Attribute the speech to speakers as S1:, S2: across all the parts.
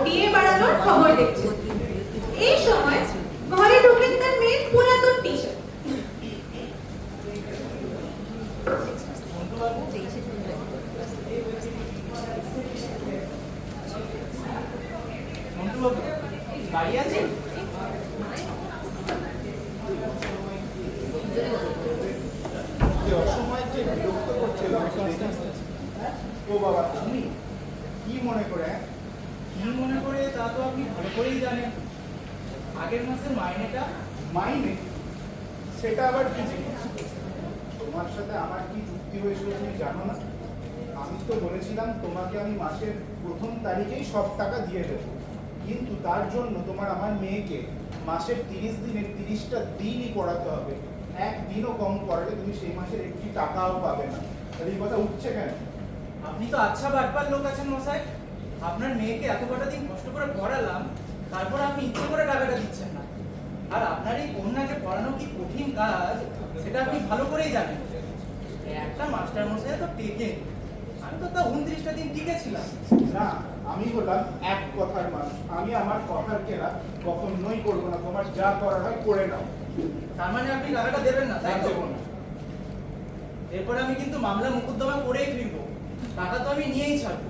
S1: বিয়ে বাড়ানোর খবর দেখছে। এই সময় ঘরে ঢুকেন তার মেয়ের পুরাতন টিচার।
S2: বাড়ি আছেন?
S3: অসময় যে বিরক্ত করছিল ও বাবা, তুমি কি মনে করে?
S2: কি মনে করে তা তো আপনি ভালো করেই জানেন। আগের মাসের মাইনেটা।
S3: মাইনে? সেটা আবার কি জিনিস? তোমার সাথে আমার কি চুক্তি হয়েছিল তুমি জানো না? আমি তো বলেছিলাম তোমাকে আমি মাসের প্রথম তারিখেই সব টাকা দিয়ে দেবো, কিন্তু তার জন্য তোমার আমার মেয়েকে মাসের 30 দিনের 30টা দিনই পড়াতে হবে। একদিনও কম পড়ালে তুমি সেই মাসের একটি টাকাও পাবে না। তাহলে এই কথা উঠছে কেন?
S2: আপনি তো আচ্ছা বাটপার লোক আছেন মশাই। আপনার মেয়েকে এত কটা দিন কষ্ট করে পড়ালাম, তারপর আপনি ইচ্ছে করে টাকাটা দিচ্ছেন না। আর আপনার এই কন্যাকে পড়ানো কি কঠিন কাজ সেটা আপনি ভালো করেই জানেন। একটা মাস্টার মশাই তো টেকে, আমি তো তা 29টা দিন টিকেছিলাম।
S3: না, আমি হলাম এক কথার মানুষ। আমি আমার কথার কেরা কখনোই করবো না। তোমার যা করার হয় করে নাও।
S2: তার মানে আপনি টাকাটা দেবেন না, তাই তো?
S3: দেবো না।
S2: এরপর আমি কিন্তু মামলা মোকদ্দমা করেই ফিরবো। টাকা তো আমি নিয়েই ছাড়বো।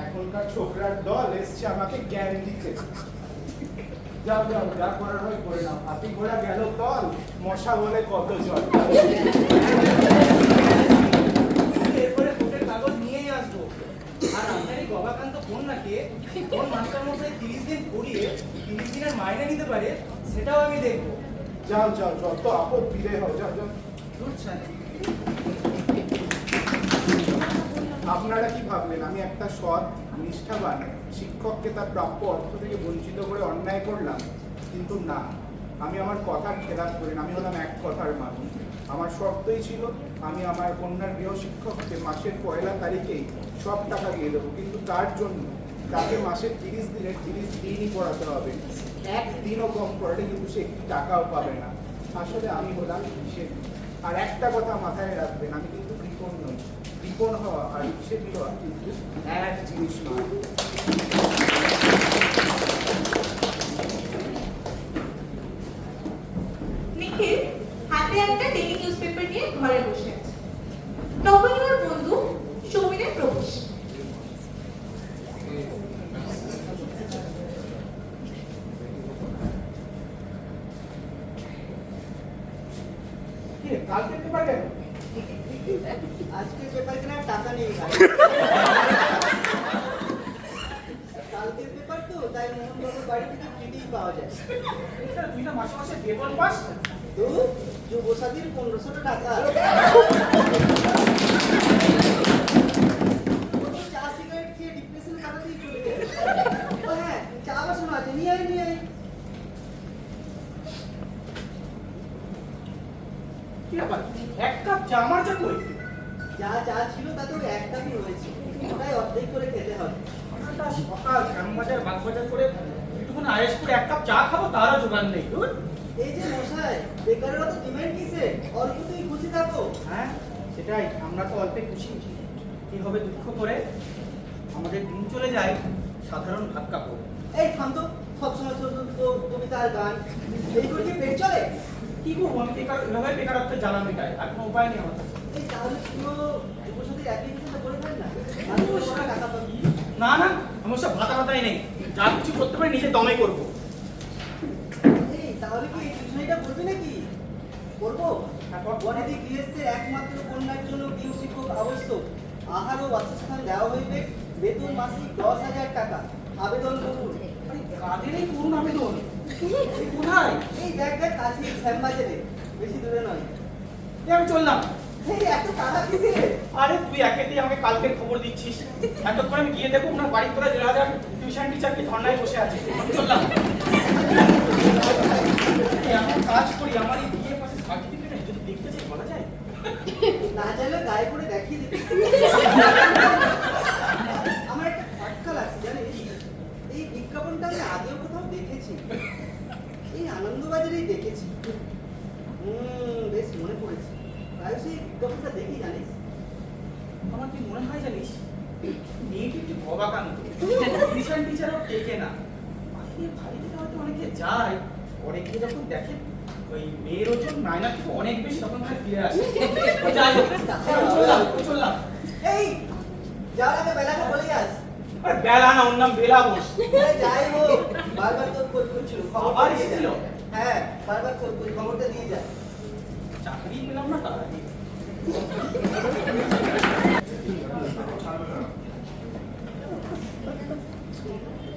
S3: এখনকার ছোকরার দল এসছে আমাকে জ্ঞান দিতে। যাও যাও, যা করার হয় করে নাও। হাতি ঘোড়া গেল তল, মশা বলে কত জল।
S2: এরপরে কোর্টের কাগজ নিয়েই আসবো। আর আপনার এই গবাকান্ত কন্যাকে কোন মাস্টার মশাই 30 দিন পড়িয়ে 30 দিনের মাইনে নিতে পারে সেটাও আমি দেখবো।
S3: যাও যাও, যত আপদ বিদায় হও, যাও যাও।
S2: বুঝছেন?
S3: আপনারা কি ভাবলেন আমি একটা সৎ নিষ্ঠাবান শিক্ষককে তার প্রাপ্য অর্থ থেকে বঞ্চিত করে অন্যায় করলাম? কিন্তু না, আমি আমার কথার খেলাপ করি না। আমি হলাম এক কথার মানুষ। আমার শর্তই ছিল আমি আমার কন্যার গৃহ শিক্ষককে মাসের 1 তারিখেই সব টাকা দিয়ে দেবো, কিন্তু তার জন্য তাকে মাসের 30 দিনের 30 দিনই পড়াতে হবে। একদিনও কম পড়ালে কিন্তু সে একটি টাকাও পাবে না। আসলে আমি হলাম হিসেব। আর একটা কথা মাথায় রাখবেন, আমি কিন্তু কৃপণ নই। কৃপণ হওয়া আর হিসেবি হওয়া কিন্তু এক জিনিস নয়।
S1: নিখিল হাতে একটা ডেইলি নিউজ পেপার নিয়ে ঘরে বসে আছে। তখনই ওর বন্ধু সৌমিনের প্রবেশ।
S3: কালকে পেপার কেন?
S4: আজকে পেপার কেনার টাকা নেই ভাই। কালকের পেপার তো, তাই মোহনবাবুর বাড়ি থেকে ফ্রিতেই পাওয়া যায়।
S2: তুই না মাসে মাসে বেতন পাস?
S4: তো যুবসাথীর 1500 টাকা। চা সিগারেট খেয়ে ডিপ্রেশন কাটাতেই চলে যায়। ও হ্যাঁ, চা বাসন আছে, নিয়ে আয় নিয়ে আয়।
S2: কি ব্যাপার? এক কাপ চা আমার যা কই?
S4: যা চা ছিল তাতেও এক কাপই রয়েছে, ওটাই অর্ধেক করে খেতে হবে।
S2: সকাল শ্যামবাজার বাগবাজার করে একটুখানি আয়েস করে এক কাপ চা খাবো, তারও জোগান নেই।
S4: এই যে মশাই, বেকারের তো ডিমান্ড কিসে? অল্পতেই খুশি থাকো।
S2: হ্যাঁ সেটাই, আমরা তো অল্পে খুশি। কি হবে দুঃখ করে? আমাদের দিন চলে যায় সাধারণ ভাত কাপড়।
S4: এই থাম তো, সবসময় ছোট ছোট কবিতা আর গান, এই করে কি পেট চলে?
S2: কি করবো আমি? এভাবে বেকারত্বের জ্বালা মেটাই, আর কোনো উপায় নেই আমার কাছে।
S4: এই তাহলে পুরো যুবসাথীর অ্যাপ্লিকেশনটা করে ফেল না, টাকা পাবি।
S2: না না, আমার সব ভাতা ভাতাই নেই। যা কিছু করতে পারি নিজের দমে করবো।
S4: এই তাহলে কি টিউশনিটা করবি নাকি? করবো। বনেদি গৃহস্থের একমাত্র কন্যার জন্য গৃহ শিক্ষক আবশ্যক। আহার ও বাসস্থান দেওয়া হইবে, বেতন মাসিক 10,000 টাকা। আবেদন করুন।
S2: কাদের এই করুন আবেদন? এই কোথায়?
S4: এই দেখ দেখ কাছে শ্যামবাজারে, বেশি দূরে নয়।
S2: এই আমি চললাম।
S4: এই এত টাকা কিসে?
S2: আরে তুই একেতেই আমাকে কালকের খবর দিচ্ছিস, এতক্ষণ আমি গিয়ে দেখবো না বাড়ির তোরা 1000 টিউশন টিচার কি ধর্নায় বসে আছে। আমি চললাম। এমন কাজ করি, আমার এই বিয়ে পাশে সার্টিফিকেট যদি দেখতে চাই বলা যায়?
S4: না চাইলে গায়ে করে দেখিয়ে দিবি। আমার একটা খটকা লাগছে জানিস, এই বিজ্ঞাপনটা আমি আগেও কোথাও দেখেছি, এই আনন্দবাজারেই দেখেছি। বেশ মনে পড়েছে, প্রায় সেই বিজ্ঞাপনটা দেখি জানিস।
S2: আমার কি মনে হয় জানিস, মেয়েটি একটু অবাকান্ত, টিচারও টেকে না। বাড়িতে বাড়িতে হয়তো অনেকে যায়, পরে গিয়ে যখন দেখে ওই মেয়ের ওজন মাইনার থেকে অনেক বেশি, তখন মানে ফিরে আসে। যাই হোক, চললাম।
S4: এই যাওয়ার আগে বেলাটা বলে যাস।
S2: আরে বেলা না, ওর নাম বেলা বোস।
S4: যাই হোক, বারবার তোর খোঁজ করছিল, খবরটা
S2: আবার
S4: দিয়ে যা।
S2: এসেছিল?
S4: হ্যাঁ, বারবার খবরটা দিয়ে যা।
S2: চাকরি পেলাম না তার আগে।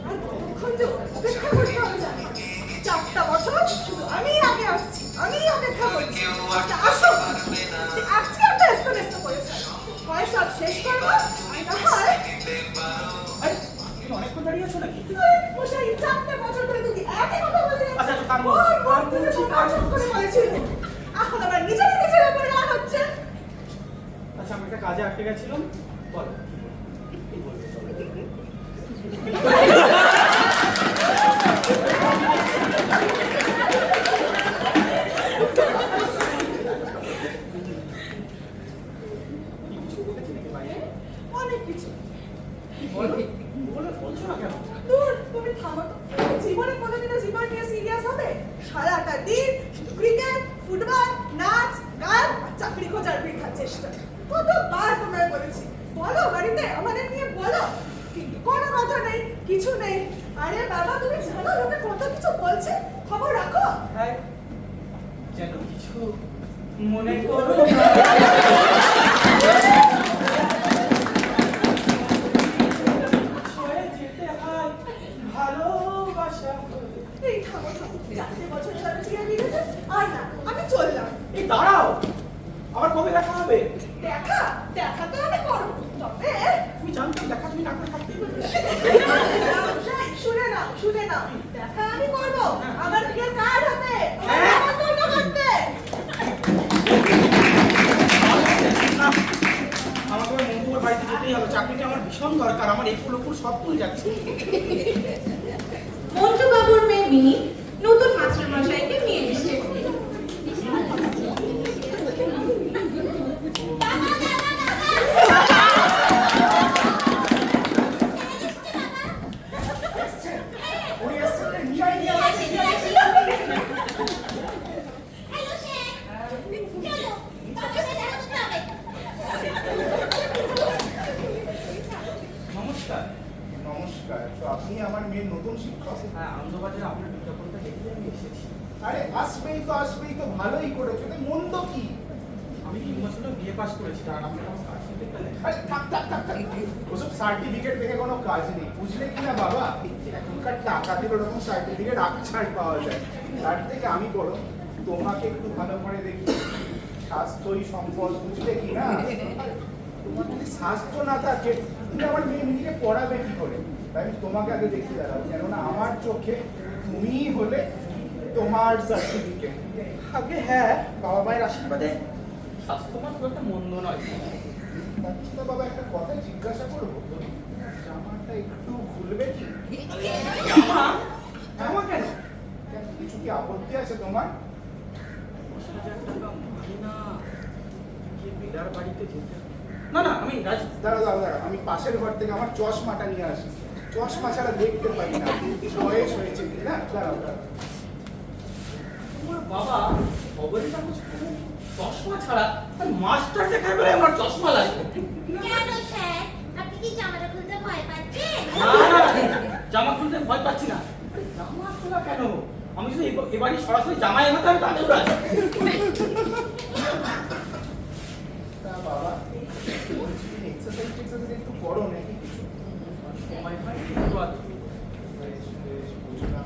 S1: আর কতক্ষণ যে অপেক্ষা করতে হবে জানি না। 4টা বছর শুধু আমিই আগে আসছি, আমিই অপেক্ষা করছি। আচ্ছা, আসো। আজকে একটা এক্সপ্রেস করেছে। হয় সব শেষ করবো, না হয়
S2: আরে তুমি অনেকক্ষণ দাঁড়িয়ে আছো নাকি?
S1: মশাই 4টা বছর ধরে তুমি একই কথা বলে যাচ্ছ।
S2: আচ্ছা, থামো।
S1: বারবার তুমি তো নাটক করে বলেছিলে। এখন আবার নিজের উপর রাগ হচ্ছে।
S2: আচ্ছা, আমি একটা কাজে আটকে গেছিলাম, বলো কি বলবে? কিছু বলেছে নাকি ভাই?
S1: অনেক কিছু।
S2: বলো, বলছো না কেন?
S1: দূর, তুমি থামো তো। জীবনে কোনোদিনও জীবন নিয়ে সিরিয়াস হবে? সারাটা দিন শুধু ক্রিকেট, ফুটবল, নাচ, গান আর চাকরি খোঁজার বৃথা চেষ্টা। কতবার তোমায় বলেছি, বলো বাড়িতে আমাদের নিয়ে বলো, কিন্তু কোনো কথা নেই, কিছু নেই। আরে বাবা, তুমি জানো লোকে কত কিছু বলছে, খবর রাখো।
S2: হ্যাঁ, যেন কিছু মনে করো না। ছেড়ে যেতে হয় ভালোবাসা হলে।
S1: এই থামো থামো, 4টে বছর ধরে ছিঁড়ে দিয়েছে। আর না, আমি চললাম।
S2: এই দাঁড়াও, আবার কবে দেখা হবে?
S1: দেখা দেখা তো আমি করবো, তবে
S2: তুমি জানতাম দেখা তুমি না করে থাকতেই পারবে।
S1: শুনে নাও, দেখা আমি করবো। আমার বিয়ের কার্ড হাতে, আমার
S2: হ্যাঁ?
S1: নেমন্তন্ন করতে।
S2: না, আমাকে ওই মন্টুর বাড়িতে যেতেই হবে, চাকরিটা আমার ভীষণ দরকার, আমার এই ফুল সব ফুল যাচ্ছে।
S1: মন্টু বাবুর মেয়ে মিনি নতুন মাস্টার মশাইকে নিয়ে এসেছে।
S3: উনি এসেছেন, নিয়ে নিয়ে
S2: নমস্কার।
S3: নমস্কার, তো আপনি আমার মেয়ের নতুন শিক্ষক?
S2: হ্যাঁ, আনন্দবাজারে আপনার বিজ্ঞাপনটা দেখে আমি এসেছি।
S3: আরে আসবেই তো ভালোই করেছো, এতে মন্দ কি?
S2: আমি 3 বছর হলো বিয়ে পাস করেছি, আর আপনি আমার সার্টিফিকেটটা লেখা।
S3: আরে থাক। ওসব সার্টিফিকেট দেখে কোনো কাজ নেই, বুঝলে কি না বাবা? এখনকার টাকা দিয়ে ওরকম সার্টিফিকেট আকছাড় পাওয়া যায়। তার থেকে আমি বলো, তোমাকে একটু ভালো করে দেখি। স্বাস্থ্যই সম্পদ, বুঝলে কি না? তোমার যদি স্বাস্থ্য না থাকে, তুমি আমার মেয়ে মিনিকে পড়াবে কি করে? তাই আমি তোমাকে আগে দেখতে দাঁড়াবো, কেননা আমার চোখে তুমিই হলে তোমার সার্টিফিকেট।
S2: আগে হ্যাঁ, বাবা মায়ের আশীর্বাদে স্বাস্থ্যমান খুব একটা মন্দ নয়।
S3: আচ্ছা বাবা, একটা কথা জিজ্ঞাসা করবো? জামাটা একটু খুলবে কি?
S2: জামা? জামা কেন?
S3: কেন, কিছু কি আপত্তি আছে তোমার?
S2: 10,000 টাকা মাইনা, যে বেলার বাড়িতে যেতে হবে। না, আমি রাজি।
S3: দাঁড়াও, আমি পাশের ঘর থেকে আমার চশমাটা নিয়ে আসি। চশমা ছাড়া দেখতে পাই না, বয়স হয়েছে কি না? দাঁড়াও।
S2: তোমার বাবা খবরের কাগজ পড়ে চশমা ছাড়া আর মাস্টার দেখার বেলায় আমার চশমা লাগবে।
S5: কেন স্যার আপনি কি জামাটা খুলতে ভয় পাচ্ছেন?
S2: না, জামা খুলতে ভয় পাচ্ছি না। আরে জামা খোলা কেন? আমি যদি এবারই সরাসরি জামাই হতাম তাতেও রাজি।
S3: তা বাবা, বলছি এক্সারসাইজ একটু করো নাকি কিছু?
S2: সময় হয় একটু আধটু।
S3: বেশ, বুঝলাম।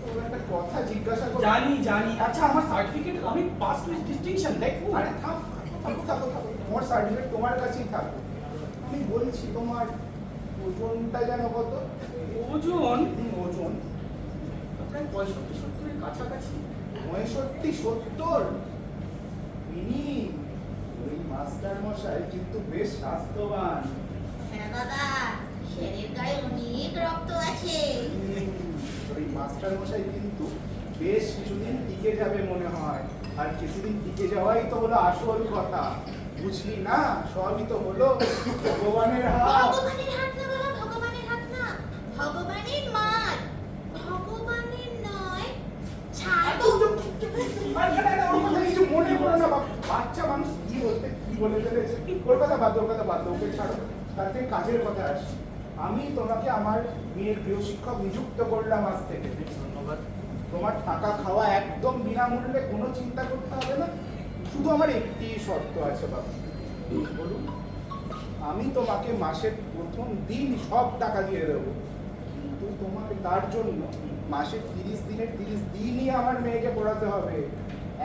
S3: তো একটা কথা জিজ্ঞাসা করো।
S2: জানি। আচ্ছা, আমার সার্টিফিকেট আমি পাস উইথ ডিস্টিংশন দেখবো।
S3: আরে থাকো। তোমার সার্টিফিকেট তোমার কাছেই থাকো। আমি বলছি, তোমার ওজনটা যেন কত?
S2: ওজন
S3: ওজন
S2: প্রায় 65-70 এর কাছাকাছি।
S3: 65-70? মিনি, ওই মাস্টার মশাই কিন্তু বেশ স্বাস্থ্যবান।
S5: হ্যাঁ দাদা, শেরের গায়ে অনেক রক্ত আছে।
S3: ওই মাস্টার মশাই কিন্তু বেশ কিছুদিন টিকে যাবে মনে হয়, আর কিছুদিন টিকে যাওয়াই তো হলো আসল কথা। বুঝলি না, সবই তো হলো ভগবানের হাত।
S5: ভগবানের হাত না বাবা, ভগবানের হাত না, ভগবানের মার, ভগবানের নয়, ছাড়বো।
S3: আর না, ওর কথা কিছু মনে করো না বাবা। বাচ্চা মানুষ কি বলে ফেলেছে। ওর কথা বাদ দাও, ওর কথা বাদ দাও, ওকে ছাড়ো। তার থেকে কাজের কথা আসে। আমি তোমাকে আমার মেয়ের গৃহশিক্ষক নিযুক্ত করলাম আজ থেকে।
S2: ধন্যবাদ।
S3: তোমার থাকা খাওয়া একদম বিনামূল্যে, কোনো চিন্তা করতে হবে না। শুধু আমার একটি শর্ত আছে বাবা। বলুন। আমি তোমাকে মাসের প্রথম দিন সব টাকা দিয়ে দেবো, কিন্তু তোমাকে তার জন্য মাসের 30 দিনের 30 দিনই আমার মেয়েকে পড়াতে হবে।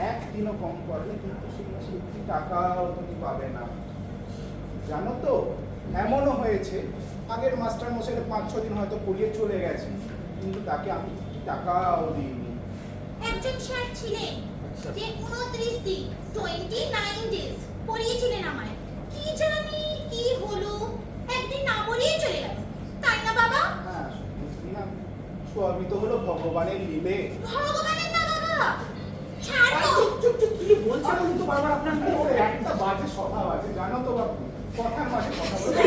S3: একদিনও কম করলে কিন্তু সেই মাসে একটি টাকাও তুমি পাবে না। জানো তো, এমনও হয়েছে আগের মাস্টার মশাইয়ের 5-6 দিন হয়তো পড়িয়ে চলে গেছে, কিন্তু তাকে আমি টাকাও দিইনি।
S5: একজন স্যার ছিলেন যে 29 দিন 29 ডেজ পড়িয়েছিলেন আমায়। কি জানি কি হলো, একদিন না পড়িয়ে চলে গেল, তাই না বাবা?
S3: হ্যাঁ, বুঝলি না, সবই তো হলো ভগবানের লীলে।
S5: ভগবানের না বাবা, ছাড়বো।
S3: চুপ চুপ, কি বলছেন কিন্তু বারবার আপনার ওর একটা বাজে স্বভাব আছে, জানো তো বাবু। কথার মাঝে কথা বলে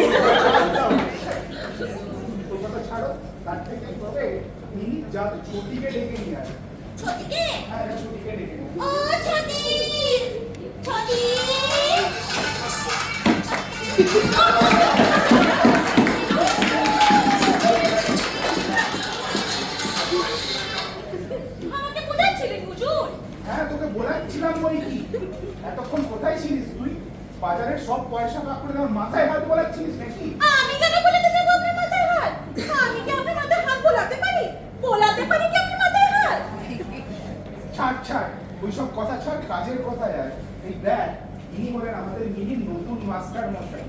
S3: ওই কথা ছাড়ো। তার থেকে তবে মিনিট যা ছুটিকে ডেকে নিয়ে আসে।
S5: ছদিকে,
S3: হ্যাঁ, ছুটিকে ডেকে নিয়ে
S5: ও ছদি, ছদি। আমাকে বোঝাচ্ছিলেন হুজুর?
S3: হ্যাঁ, তোকে বলাচ্ছিলাম বই কি। এতক্ষণ কোথায় ছিলিস তুই? বাজারের সব পয়সা ভাগ করে আমার মাথায় হাত বলাচ্ছিলিস নাকি?
S5: আমি কেন বলাতে যাবো আপনার মাথায় হাত? আমি কি আপনার মাথায় হাত বোলাতে পারি? বোলাতে পারি কি আপনার মাথায় হাত?
S3: ছাড় ছাড়, ওইসব কথা ছাড়, কাজের কথায় আয়। এই দেখ, ইনি হলেন আমাদের মিনির নতুন মাস্টার মশাই।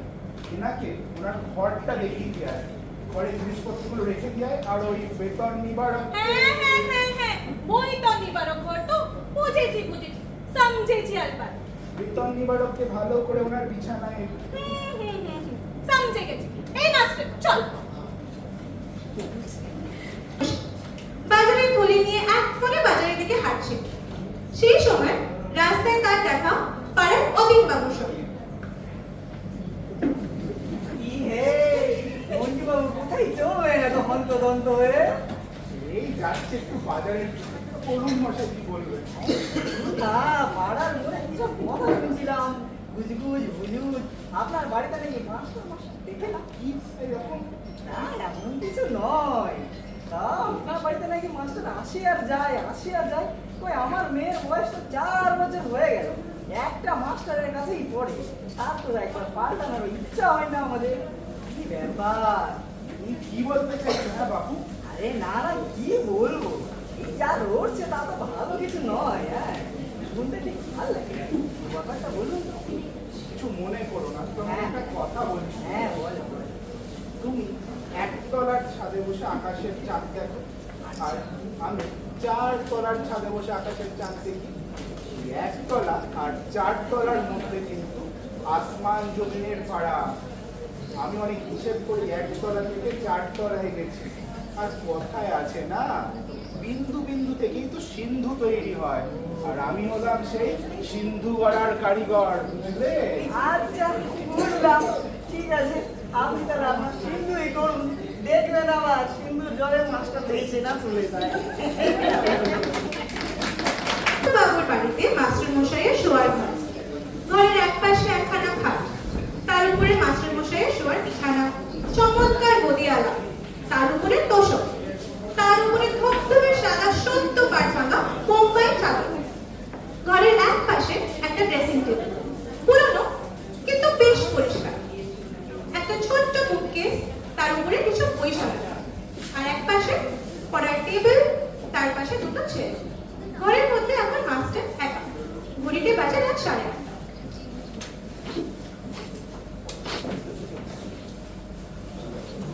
S3: এনাকে ওনার ঘরটা দেখিয়ে দিয়ে আয়। ঘরে জিনিসপত্রগুলো রেখে দিয়ে আয়, আর ওই বেতন নিবারক।
S6: হ্যাঁ, বই তো নিবারক ঘর তো বুঝেছি, সমঝেছি আলবার।
S3: বেতন নিবারককে ভালো করে ওনার বিছানায়
S6: সমঝে গেছি। এই মাস্টার চল।
S7: বাজারের থলি নিয়ে এক করে বাজারের দিকে হাঁটছে। সেই সময় রাস্তায় তার দেখা পাড়ার অতীন বাবুর সঙ্গে।
S4: কি হে, মন্টুবাবু কোথায় চললেন এত হন্তদন্ত হয়ে?
S3: এই যাচ্ছে একটু বাজারে। বলুন মশাই, কি বলবেন?
S4: না, পাড়ার মনে কিসব কথা শুনছিলাম, গুজগুজ বুজুজ। আপনার বাড়িতে নাকি মাস্টার দেখে না কি এরকম? না, এমন কিছু নয়। তা আপনার বাড়িতে নাকি মাস্টার আসে আর যায়। কই, আমার মেয়ের বয়স তো 4 বছর হয়ে গেল, একটা মাস্টারের কাছেই পড়ে। তার তো একবার পাল্টানোর ইচ্ছা হয় না আমাদের। কি ব্যাপার?
S3: তুমি কি বলতে চাইছেন? হ্যাঁ বাবু,
S4: আরে না, কি বলবো, এই যা রড়ছে তা তো ভালো কিছু নয়। হ্যাঁ, শুনতে ঠিক ভালো লাগে। ব্যাপারটা বলুন তো।
S3: কিছু মনে করো না, তোমার একটা কথা বলছি।
S4: হ্যাঁ, বলো।
S3: তুমি একতলার ছাদে বসে আকাশের চাঁদ দেখো, আর আমি 4 তলার ছাদে বসে আকাশের চাঁদ দেখি। এই 1 তলা আর 4 তলার মধ্যে কিন্তু আসমান জমিনের ফারাক। আমি অনেক হিসেব করি 1 তলা থেকে 4 তলায় গেছি। আর কথায় আছে না, বিন্দু বিন্দু থেকেই তো সিন্ধু তৈরি হয়। আর আমি হলাম সেই সিন্ধু গড়ার কারিগর, বুঝলে?
S4: আচ্ছা, বুঝলাম। ঠিক আছে, আপনি তাহলে আপনার সিন্ধুই করুন। দেখবেন আবার সিন্ধুর জলে মাছটা পেয়েছে না চলে যায়।
S7: বাবুর বাড়িতে মাস্টার মশাইয়ের শোয়ার ঘর। ঘরের এক পাশে একখানা খাট, তার উপরে মাস্টার মশাইয়ের শোয়ার বিছানা, চমৎকার গদিয়ালা, তার উপরে তোষক, তার উপরে ধবধবে সাদা 70 পাট ভাঙা বোম্বাই চাদর। ঘরের এক পাশে একটা ড্রেসিং টেবিল, পুরনো কিন্তু বেশ পরিষ্কার। একটা ছোট্ট বুককেস, তার উপরে কিছু বই সাজানো, আর এক পাশে পড়ার টেবিল, তার পাশে দুটো চেয়ার। ঘরের মধ্যে এখন মাস্টার একা। ঘড়িতে বাজে রাত 8:30।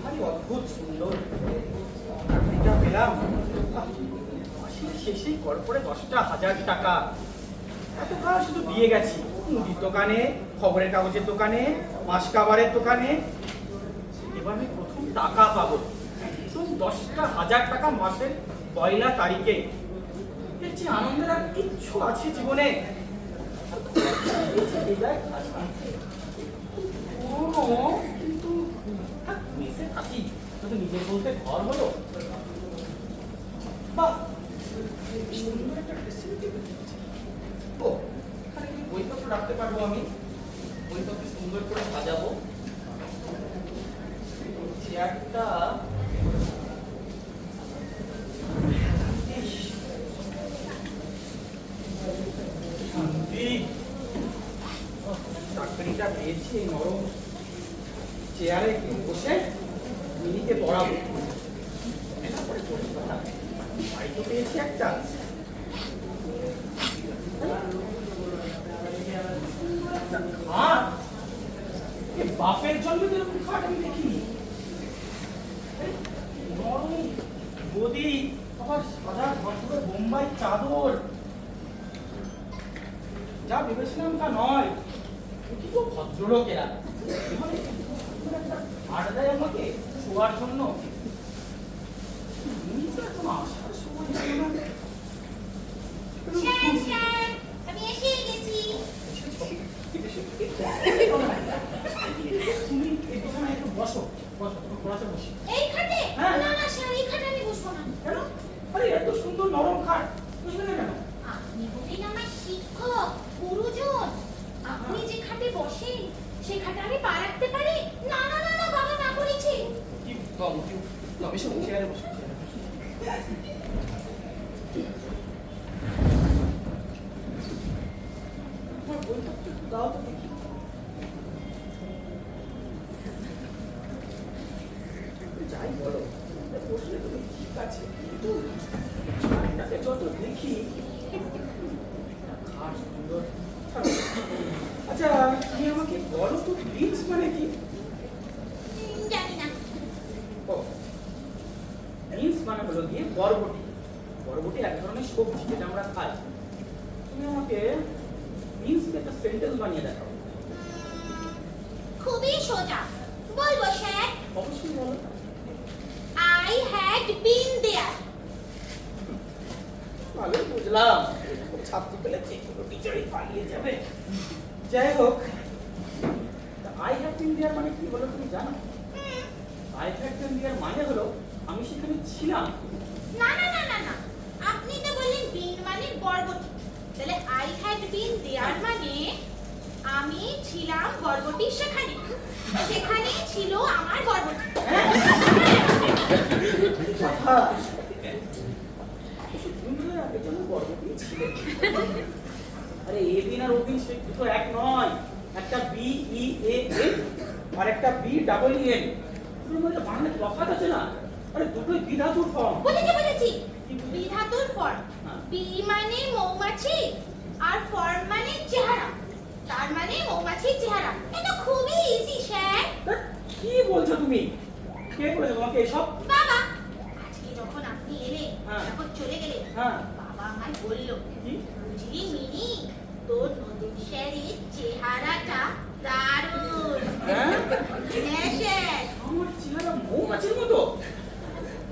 S4: ভারী অদ্ভুত সুন্দর চাকরিটা পেলাম। মাসের শেষে কর্পোরে 10,000 টাকা। এতকাল শুধু দিয়ে গেছি মুদির দোকানে, খবরের কাগজের দোকানে, মাস কাবারের দোকানে। এবার আমি প্রথম টাকা পাবো, প্রথম 10,000 টাকা মাসের 1 তারিখে। এর যে আনন্দের আর কিচ্ছু আছে জীবনে।
S2: হয়ে যায় কাজ আনতে। পুরনো কিন্তু মেসে থাকি, শুধু নিজের বলতে ঘর হলো। বাহ, সুন্দর একটা ড্রেসিং টেবিল দেখছি। ও, এখানে কি বইপত্র রাখতে পারবো আমি? বইপত্র সুন্দর করে সাজাবো। চেয়ারটা শান্তি, চাকরিটা পেয়েছি এই নরম চেয়ারে একটু বসে মিনিটে পড়াবো। তারপরে পড়ে কথা, বাড়ি তো পেয়েছি একটা। খাট, এ বাপের জন্য এরকম খাট আমি দেখিনি। নরম গদি, আবার সাদা ভরপুর বোম্বাই চাদর। যা ভেবেছিলাম তা নয়, কি তো ভদ্রলোকেরা এখানে একটা খাট দেয় আমাকে শোয়ার জন্য। এখন আসার সময় ছিল না।
S5: স্যার, স্যার, আমি এসে গেছি।
S2: তুমি এই বিছানায় একটু বসো, বসো, তুমি পড়াতে বসি।
S5: এই খাটে?
S2: হ্যাঁ।
S5: না না স্যার, এই খাটে আমি বসবো না।
S2: কেন? আরে এত সুন্দর নরম খাট, বুঝবে না কেন?
S5: আপনি হলেন আমার শিক্ষক, গুরুজন। আপনি যে খাটে বসেন, সে খাটে আমি পা রাখতে পারি? না না না না, বাবা না করেছে।
S2: কি কম, আমি সব চেয়ারে বসে। তোমার বইটা একটু দাও তো দেখি। যাই বলো, বসলে তুমি ঠিক আছে, কিন্তু খাটটাকে যত দেখি খাট সুন্দর। আচ্ছা, তুমি আমাকে বলো তো বিনস মানে কি?
S5: জানি না।
S2: ও, বিনস মানে হলো গিয়ে বরবটি। বরবটি এক ধরনের সবজি যেটা আমরা খাই। তুমি আমাকে বিনস একটা সেন্টেন্স বানিয়ে দেখাও।
S5: খুবই সোজা। বলবো স্যার?
S2: অবশ্যই বলো।
S5: I had been there.
S2: ভালো বুঝলাম, ছাত্র পেলে যে কোনো টিচারই পালিয়ে যাবে। যাই হোক, আই হ্যাভ বিন দেয়ার মানে কি বলো তুমি জানো? আই হ্যাভ বিন দেয়ার মানে হলো আমি সেখানে ছিলাম।
S5: না না না না না, আপনি তো বললেন বিন মানে বরবটি। তাহলে I had been there মানে আমি ছিলাম বরবটির সেখানে। সেখানে ছিল আমার বরবটি।
S2: কথা তুমি আগে যেন বরবটি ছিলে। আরে এ বিন আর ও বিন সে দুটো এক নয়। একটা বি ই এ এন আর একটা বি ডাবল ই এন। দুটোর মধ্যে বাংলা তফাৎ আছে না? আরে দুটোই বিধাতুর ফর্ম।
S5: বলেছি বিধাতুর ফর্ম।
S2: হ্যাঁ।
S5: বি মানে মৌমাছি আর ফর্ম মানে চেহারা। তার মানে মৌমাছির চেহারা। এটা খুবই ইজি স্যার।
S2: কি বলছো তুমি? কে বলেছে তোমাকে এসব?
S5: বাবা, আজকে যখন আপনি এলেন,
S2: হ্যাঁ।
S5: যখন চলে গেলেন,
S2: হ্যাঁ।
S5: বাবা আমায় বললো,
S2: কি?
S5: বুঝলি মিনি, তোর নতুন স্যারের চেহারাটা দারুণ।
S2: হ্যাঁ?
S5: হ্যাঁ স্যার।
S2: আমার চেহারা মৌমাছির মতো?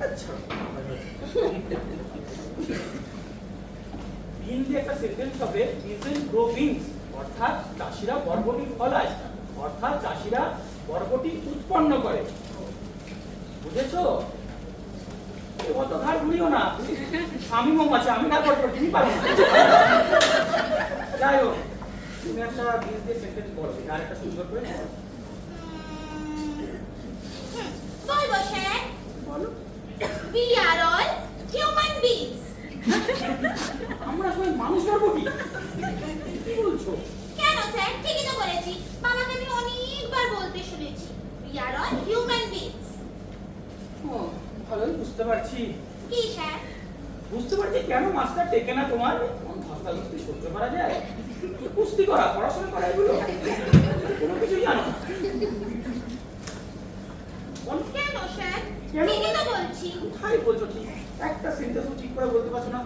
S2: আচ্ছা, বিন দিয়ে একটা সেন্টেন্স হবে ইজেন গ্রো বিনস, অর্থাৎ চাষিরা বরবটি ফলায়, অর্থাৎ চাষিরা বরবটি উৎপন্ন করে। বুঝেছো? অত ঘাড় ঘুরিও না, আমি মৌমাছি, আমি না করবো, তুমি পারো না। যাই হোক, তুমি একটা বিন দিয়ে সেন্টেন্স বলো, আর একটা সুন্দর করে বলো।
S5: বলবো স্যার?
S2: বলো।
S5: We are all human beings.
S2: আমরা সবাই মানুষ বরবটি? কি বলছো?
S5: কেন স্যার? ঠিকই তো বলেছি। বাবাকে আমি অনেকবার বলতে শুনেছি। We are all human beings.
S2: ও, ভালোই বুঝতে পারছি।
S5: কি স্যার?
S2: বুঝতে পারছি কেন মাস্টার টেকে না তোমার। ধস্তাধস্তি সহ্য করা যায়? কুস্তি করা, পড়াশোনা করা, এগুলো কোনো কিছুই জানো না। বলো।
S5: কেন স্যার?
S2: কেন?
S5: ঠিকই তো বলছি।
S2: কোথায় বলছো ঠিক? একটা সেন্টেন্সও ঠিক করে বলতে পারছো না।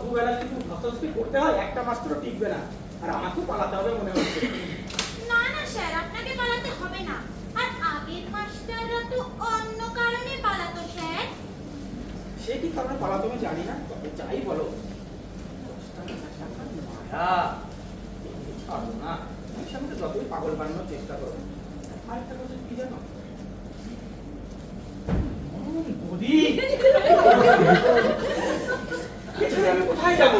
S2: দুবেলা যদি ধস্তাধস্তি করতে হয়, একটা মাস্টারও টিকবে না। আর আমাকেও পালাতে হবে মনে হচ্ছে।
S5: না না স্যার, আপনাকে পালাতে হবে না। আর আগের মাস্টাররা তো অন্য কারণে পালাতো স্যার।
S2: সে কি কারণে পালাতে আমি জানি না, তবে যাই বলো। মায়া, ছাড়ো না,
S3: সে আমাকে যতই পাগল বানানোর চেষ্টা করো। আরেকটা কথা কি জানো বৌদি, এছাড়া আমি কোথায় যাবো?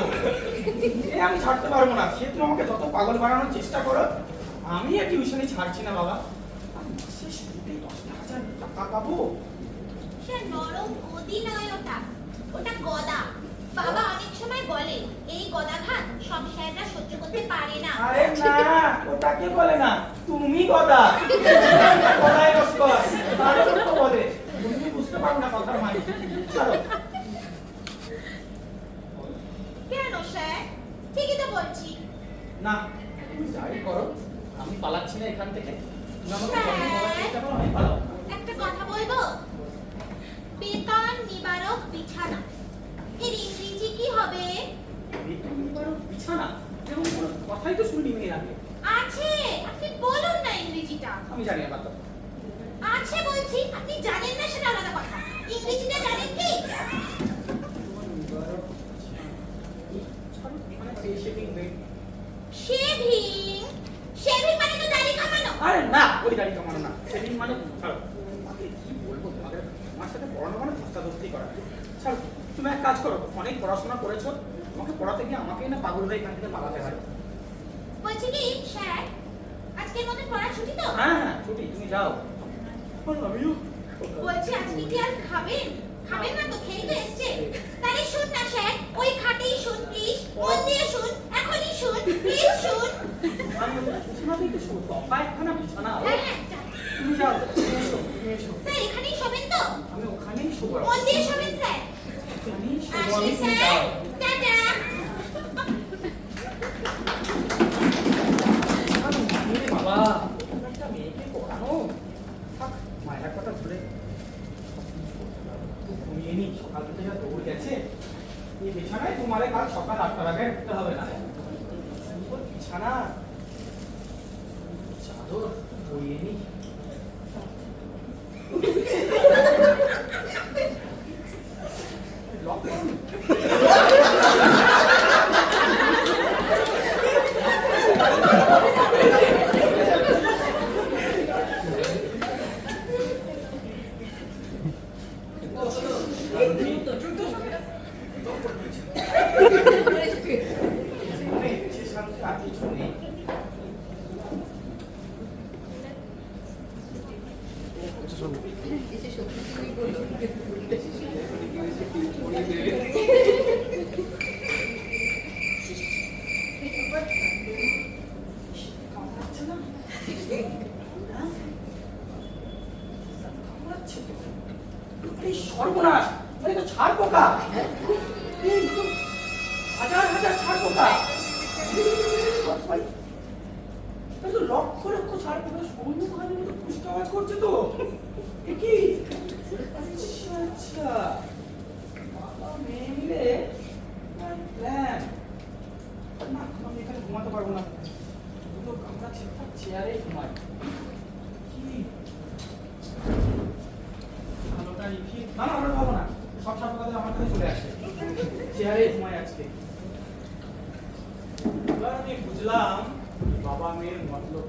S3: এ আমি ছাড়তে পারবো না। সে তুমি আমাকে যত পাগল বানানোর চেষ্টা করো, আমি আর টিউশনে ছাড়ছি না বাবা। আমি মাসে শুরুতেই 10,000 টাকা পাবো।
S5: সে নরম গদি নয় ওটা, ওটা গদা। বাবা অনেক সময় বলে এই গদা ঘাত সব স্যাররা সহ্য করতে পারে না।
S3: আরে না, ওটাকে বলে না, তুমি গদা। গদাই নস্কর, তারে তো বলে। তুমি বুঝতে পারো না কথার মানে। চলো।
S5: কেন স্যার? ঠিকই তো বলছি।
S3: না, তুমি যাই করো, আমি পালাচ্ছি না এখান থেকে। তুমি আমাকে বন্ধ করার চেষ্টা করো, আমি পালাবো না।
S5: একটা কথা বলবো? বেতন নিবারক বিছানা, এর ইংরেজি কি হবে?
S3: বেতন নিবারক বিছানা, এরকম কোনো কথাই তো শুনিনি এর আগে।
S5: আছে, আপনি বলুন না ইংরেজিটা।
S3: আমি জানি না, বাদ দাও।
S5: আছে বলছি, আপনি জানেন না সেটা আলাদা কথা। ইংরেজিটা জানেন কি? শেভিং। শেভিং মানে তো দাড়ি কামানো।
S3: আরে না, ওই দাড়ি কামানো না। সেদিন মানে ছাড়ো। তোমাকে কি বলবো, তোমাদের আমার সাথে পড়ানো মানে ধস্তাধস্তি করা। ছাড়ো, তুমি এক কাজ করো, অনেক পড়াশোনা করেছো, তোমাকে পড়াতে গিয়ে আমাকেই না পাগল হয়ে এখান থেকে পালাতে হয়।
S5: বলছি কি স্যার, আজকের মতো পড়া ছুটি তো?
S3: হ্যাঁ হ্যাঁ, ছুটি, তুমি যাও। আমিও
S5: বলছি আজকে কি আর খাবেন? খাবেন না তো, খেয়ে তো এসছে। তাহলে শুন না স্যার, ওই খাটেই শুন প্লিজ। মন দিয়ে শুন, এখনই শুন, প্লিজ শুন।
S3: আমি বিছানাতেই তো শোবো, দফা একখানা বিছানা।
S5: হ্যাঁ হ্যাঁ, যান।
S3: তুমি যাও, তুমি এসো, তুমি এসো।
S5: স্যার এখানেই শোবেন তো?
S3: আমি ওখানেই শোবো।
S5: মন দিয়ে শোবেন স্যার।
S3: ওখানেই শোবো
S5: আসি
S3: আমি, তুমি
S5: স্যার,
S3: যাও।
S5: টাটা।
S3: বাবা, একটা মেয়েকে পড়ানো, থাক, মায়ের কথা ভুলে ঘুমিয়ে নি। সকাল থেকে যা দৌড় গেছে, এই বিছানায় তোমারে কাল সকাল 8টার আগে উঠতে হবে না। সুন্দর বিছানা, চাদর বইয়ে নি। লক করুন। সর্বনাশ, আরে তো ছাড় পোকা, এই তো হাজার হাজার ছাড় পোকা। লক্ষ লক্ষ ছাড় পোকা সৈন্য বাহিনীর মতো পুষ্ট আওয়াজ করছে তো। এ কি? আচ্ছা আচ্ছা, বাবা মেয়ে মিলে প্ল্যান। না, আমি এখানে ঘুমাতে পারবো না। দুটো আমরা চেয়ারে ঘুমাই। কি ভালোটা লিখি। না না, আমরা পাবো না। সব ছাড় পোকাদের আমার কাছে চলে আসে। চেয়ারে ঘুমাই আজকে। এবার আমি বুঝলাম বাবা মেয়ের মতলব।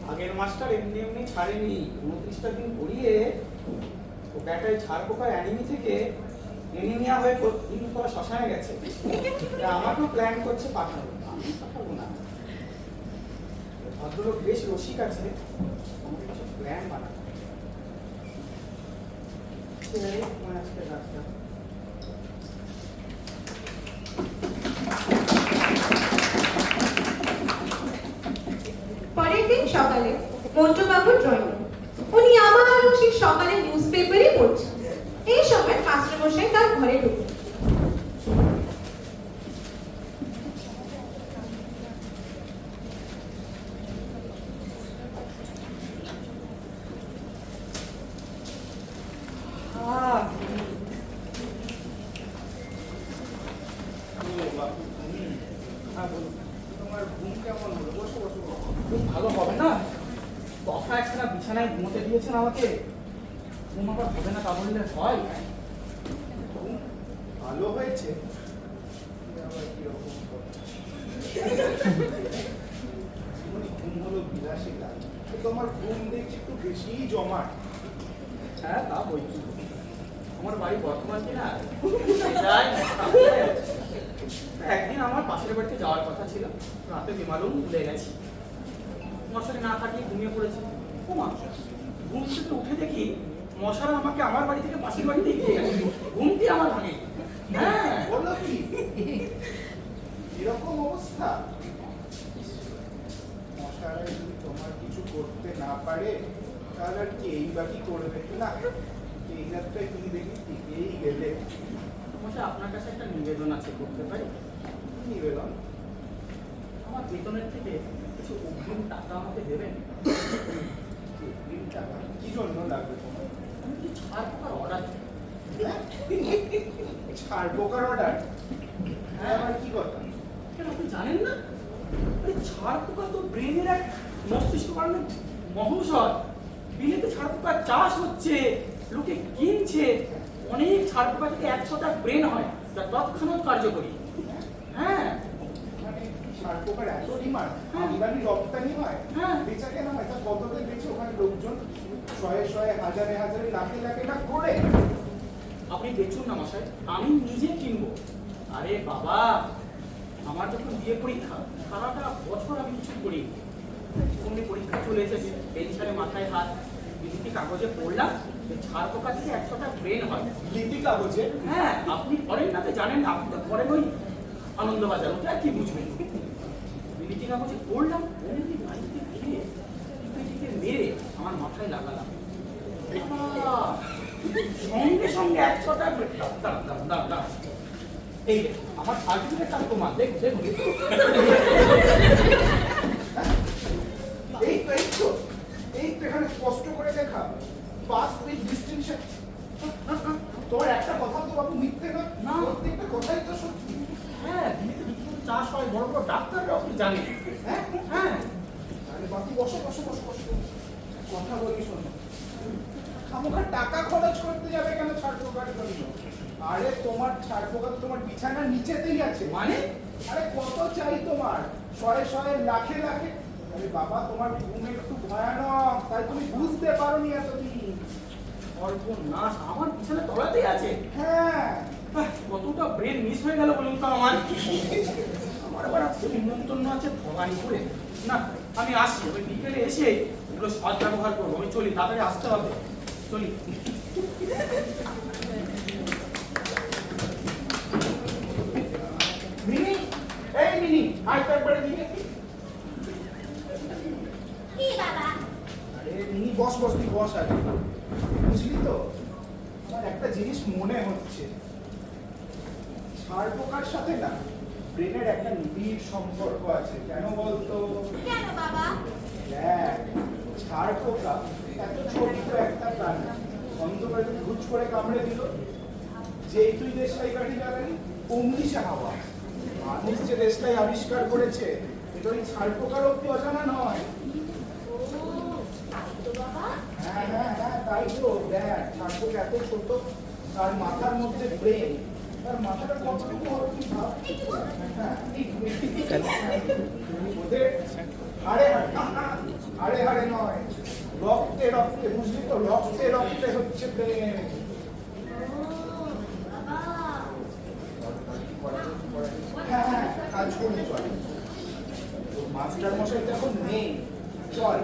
S3: আগের মাস্টার এমনি এমনি ছাড়েনি, 29টা দিন পড়িয়ে ও ব্যাটারি ছাড় পোকার অ্যানিমি থেকে এনিমিয়া হয়ে করা শ্মশানে গেছে। আমাকেও প্ল্যান করছে পাঠাবো, আমি পাঠাবো না। ভদ্রলোক বেশ রসিক আছে, আমাকে কিছু প্ল্যান বানাতে। আজকে রাস্তা
S7: পরের দিন সকালে মন্ত্রবাবুর ড্রয়িং রুম। উনি আবারও সেই সকালে নিউজ পেপারই পড়ছেন। এই সময় মাস্টারমশাই তার ঘরে ঢুকলেন।
S3: তোমার ঘুম কেমন হলো? বসো বসো। খুব ভালো হবে না, দফা একখানা বিছানায় ঘুমোতে দিয়েছেন আমাকে। ঘুম আবার হবে না তা বললে হয়? ঘুম ভালো হয়েছে, আবার কিরকম হলো বিলাসিতা, তোমার ঘুম দেখছি একটু বেশিই জমাট।
S8: হ্যাঁ তা বই কি, আমার বাড়ি বর্তমান কিনা একদিন আমার পাশের বাড়িতে যাওয়ার কথা ছিল, রাতে বিমালুম ভুলে গেছি, মশারি না থাকিয়ে ঘুমিয়ে পড়েছি। ও মা, ঘুম থেকে উঠে দেখি মশারা আমাকে আমার বাড়ি থেকে পাশের বাড়িতে এগিয়ে গেছে, ঘুমটি আমার ভাঙে। হ্যাঁ
S3: বলো কি এরকম অবস্থা? মশারা যদি তোমার কিছু করতে না পারে তাহলে আর কেই বা কি করবে না? এই রাতটাই তুমি দেখি টিকেই গেলে।
S8: মশা, আপনার কাছে একটা নিবেদন আছে, করতে পারি?
S3: কি নিবেদন?
S8: আমার বেতনের থেকে কিছু অগ্রিম টাকা আমাকে দেবেন।
S3: অগ্রিম টাকা কি জন্য লাগবে তোমার?
S8: আমি কি ছাড় পোকার অর্ডার দিই।
S3: ছাড় পোকার অর্ডার? হ্যাঁ, আবার কি কথা?
S8: কেন আপনি জানেন না? আরে ছাড় পোকা তো ব্রেনের এক মস্তিষ্ক কারণে মহৌষধ। বিলেতে ছাড় পোকার চাষ হচ্ছে, লোকে কিনছে। অনেক ছাড় পোকা থেকে 100টা ব্রেন হয়, যা তৎক্ষণাৎ কার্যকরী। হ্যাঁ
S3: মানে ছাড় পোকার এত ডিমান্ড,
S8: হ্যাঁ।
S3: আমদানি রপ্তানি হয়,
S8: হ্যাঁ।
S3: বেচা কেনা হয়, তা কততে বেচে ওখানে লোকজন শয়ে শয়ে হাজারে হাজারে লাখে লাখে না করে?
S8: আপনি বেচুন না মশাই, আমি নিজে কিনবো। আরে বাবা, আমার যখন বিয়ে পরীক্ষা, সারাটা বছর আমি কিছু করি। অমনি পরীক্ষা চলে এসেছে, টেনশনে মাথায় হাত, বিলিতি কাগজে পড়লাম যে ছাড় পোকা থেকে 100টা ব্রেন হয়।
S3: লিপি কাগজে?
S8: হ্যাঁ, আপনি পড়েন না তো জানেন না, আপনি তো পড়েন ওই আনন্দবাজার, ওটা আর কি বুঝবেন। বিলিতি কাগজে পড়লাম, অমনি বাড়িতে গিয়ে টিপে মেরে আমার মাথায় লাগালাম। বাবা, সঙ্গে সঙ্গে 100টা দাঁড়া এই যে, আমার সার্টিফিকেট আর তোমার দেখুন।
S3: এই তো এখানে স্পষ্ট করে লেখা, পাস উইথ ডিস্টিংশন। তোমার একটা কথা তো বাবু মিথ্যে না?
S8: না।
S3: প্রত্যেকটা কথাই তো সত্যি।
S8: হ্যাঁ, বিলিতি বিদ্যুৎ চাষ হয়, বড় বড় ডাক্তাররা আপনি জানেন।
S3: হ্যাঁ
S8: হ্যাঁ,
S3: আরে বাবু বসো বসো বসো বসো, কথা বলি শোনো। খামোখা টাকা খরচ করতে যাবে কেন ছাড় পোকার জন্য? আরে তোমার ছাড় পোকা তো তোমার বিছানার নিচেতেই আছে।
S8: মানে?
S3: আরে কত চাই তোমার? শয়ে শয়ে লাখে লাখে। আরে বাবা, তোমার ঘুম একটু ভয়ানক, তাই তুমি বুঝতে পারোনি এতদিন।
S8: সর্বনাশ, আমার পিছনে তলাতেই আছে।
S3: হ্যাঁ,
S8: কতটা ব্রেন মিস হয়ে গেল বলুন তো আমার। আমার আবার আজকে নিমন্ত্রণ আছে ভবানীপুরে। না, আমি আসি, ওই বিকেলে এসে এগুলো সৎ ব্যবহার করবো। আমি চলি, তাড়াতাড়ি আসতে হবে। চলি।
S3: মিনি, এই মিনি, আয় তো একবারে দিকে।
S5: কি বাবা?
S3: আরে মিনি, বস বস, তুই বস আগে। বুঝলি তো, আমার একটা জিনিস মনে হচ্ছে, ছাড় পোকার সাথে না ব্রেনের একটা নিবিড় সম্পর্ক আছে। কেন বলতো?
S5: কেন বাবা?
S3: দেখ, ছাড় পোকা এত ছোট্ট একটা প্রাণী, অন্ধকারে যদি ঘুচ করে কামড়ে দিল, যেই তুই দেশলাই কাঠি জ্বালানি অমনি সে হাওয়া। মানুষ যে দেশলাই আবিষ্কার করেছে, এটা ওই ছাড় পোকার অব্দি অজানা নয়।
S5: ও, তাই তো বাবা।
S3: হ্যাঁ হ্যাঁ হ্যাঁ, তাই তো। দেখ, ছাড় পোকা এত ছোট, তার মাথার মধ্যে ব্রেন, তার মাথাটা কতটুকু হবে তুই ভাব। হ্যাঁ, ওদের হাড়ে হাড়ে হাড়ে নয়, রক্তে রক্তে, বুঝলি তো, রক্তে রক্তে হচ্ছে ব্রেন।
S5: ও, বাবা।
S3: হ্যাঁ হ্যাঁ, কাজ করবি, চল। মাস্টার মশাই তো এখন নেই, চল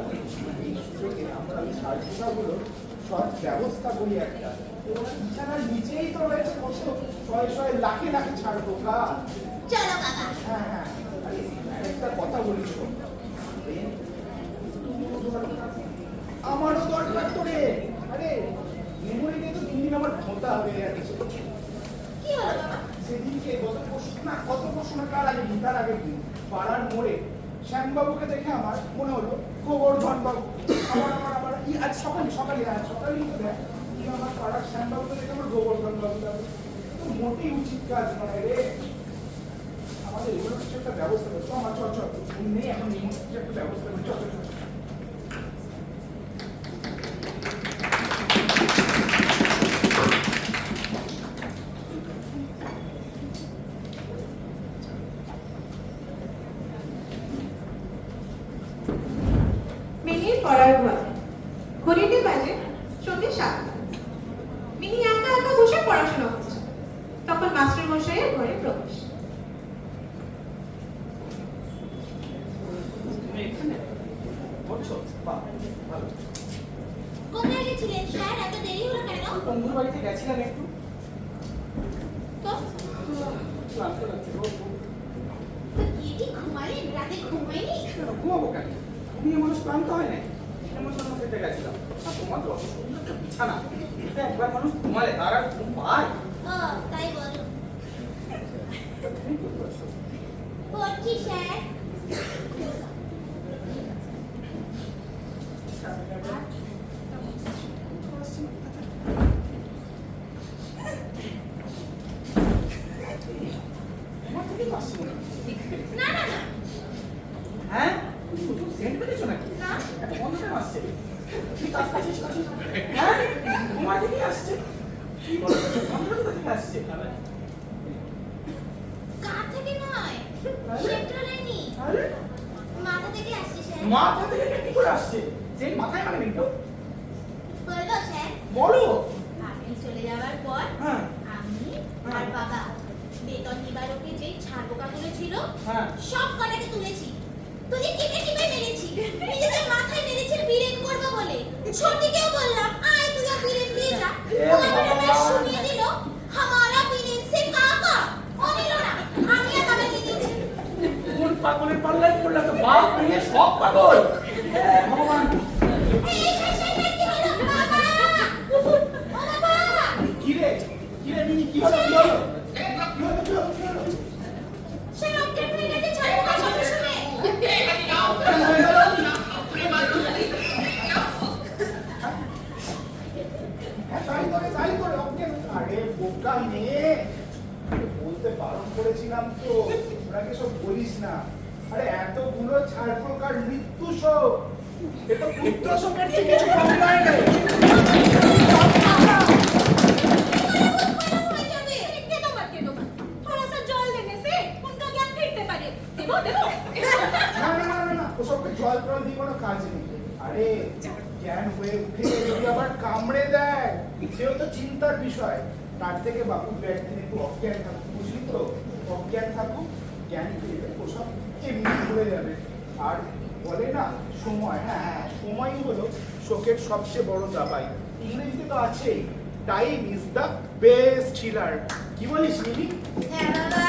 S3: এই সুযোগে আমরা ওই ছাড় পোকাগুলো সব ব্যবস্থা করি একটা। ওরা বিছানার নিচেই তো রয়েছে কত শয়ে শয়ে লাখে লাখে ছাড় পোকা।
S5: চলো বাবা।
S3: হ্যাঁ হ্যাঁ, আরে একটা কথা বলিস, শোন। আমারও দরকার তো রে। আরে মেমোরি নিয়ে তো দিন দিন আমার খোঁতা হয়ে যাচ্ছে।
S5: কি হলো বাবা?
S3: সেদিনকে গত পরশু না কার আগে দিন, তার আগের দিন পাড়ার মোড়ে শ্যামবাবুকে দেখে আমার মনে হলো গোবর্ধন বাবু। আমার আজ সকালে দেখ, আমার পাড়ার শ্যামবাবুকে দেখে আমার গোবর্ধন বাবু যাবে, তো মোটেই উচিত কাজ নয় রে। আমাদের এগুলো কিছু একটা ব্যবস্থা করতে আমার চল নেই এখন, কিছু একটা ব্যবস্থা করি, চল।
S8: বন্ধুর বাড়িতে গেছিলাম একটু।
S5: তো
S8: ক্লান্ত লাগছে গো।
S5: তো গিয়ে কি ঘুমালেন? রাতে ঘুমায়নি?
S8: কেন ঘুমাবো কেন? ঘুমিয়ে মানুষ ক্লান্ত হয় না। এমন খেতে গেছিলাম। আর তোমার তো অত সুন্দর একটা বিছানা। এটা একবার মানুষ ঘুমালে তার আর ঘুম পায়।
S5: ও তাই বলো।
S8: তুমি কি করছো?
S5: পড়ছি স্যার।
S8: তোমার থেকেই তো আসছে মনে হচ্ছে।
S5: না না না
S8: হ্যাঁ? তুমি নতুন সেন্ট পেয়েছো নাকি?
S5: না।
S8: এত বন্ধ কেন আসছে? কি কাজ কাছিস? হ্যাঁ? তোমার থেকেই আসছে। কি বলো? আমার থেকে আসছে।
S5: গা থেকে নয়, সেন্ট্রালেনি
S8: আরে
S5: মাথা থেকে আসছে স্যার।
S8: মাথা থেকে এটা কি করে আসছে? সেন্ট মাথায় মানে নেই তো?
S5: বলবো স্যার?
S8: বলো।
S5: আপনি চলে যাওয়ার পর
S8: হ্যাঁ।
S5: আমি আর বাবা বেতন নিবারকে যে ছাড় পোকাগুলো ছিল
S8: হ্যাঁ।
S5: সব কটাকে তুলেছি, তুলে টিপে টিপে মেরেছি। নিজেদের মাথায় মেরেছি বীরেন করবো বলে। ছোটিকেও বললাম আয় তুইও বীরেন দিয়ে যা। ও আবার আমায় শুনিয়ে দিল হামারা বীরেন সে কাকা। ও নিল না, আমি আর বাবা নিয়ে নিয়েছি।
S8: কোন পাগলের পাল্লায় পড়লা তো? বাপ নিয়ে সব পাগল। হ্যাঁ, ভগবান।
S5: এই শাসন কি হলো বাবা? ও বাবা,
S8: কি রে? মিনি কি হলো? কি হলো?
S5: সে অজ্ঞান হয়ে গেছে ছাড় পোকা শব্দ শুনে।
S8: কেন হয়ে গেল?
S3: হ্যাঁ, তাই করে অজ্ঞান। আরে বোকা মেয়ে, বলতে বারণ করেছিলাম তো, ওনাকে সব বলিস না। আরে এতগুলো ছাড়পোকার মৃত্যু শোক, এটা পুত্র শোকের চেয়ে কিছু কম নয় রে।
S5: হয়ে যাবে।
S6: केदो मत केदो मत, थोड़ा सा जल देने से उनका ज्ञान फिरते पारे। देवो देवो।
S3: না, ওসবকে জল টল দিয়ে কোনো কাজ নেই। আরে জ্ঞান হয়ে উঠে যদি আবার কামড়ে দেয়, সেও তো চিন্তার বিষয়। তার থেকে বাবু দু একদিন একটু অজ্ঞান থাকুক, বুঝলি তো? অজ্ঞান থাকুক, জ্ঞান ফিরে ওসব এমনি ভুলে যাবে। আর বলে না সময়, হ্যাঁ, সময়ই হলো শোকের সবচেয়ে বড় দাবাই। ইংরেজিতে তো আছেই, time is the best healer. কি বলিস মিনি?
S5: হ্যাঁ বাবা।